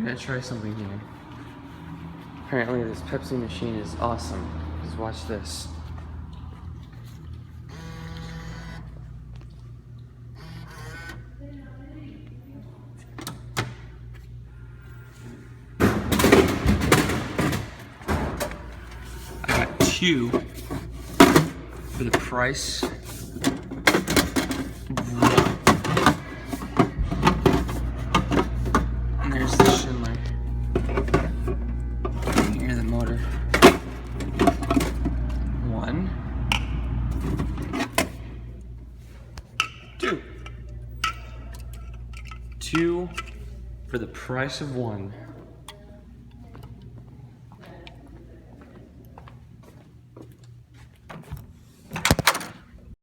I'm gonna try something here. Apparently this Pepsi machine is awesome. Just watch this. I got 2 for the price of 1. And there's the Schindler. Here's the motor. 1, 2. 2 for the price of 1.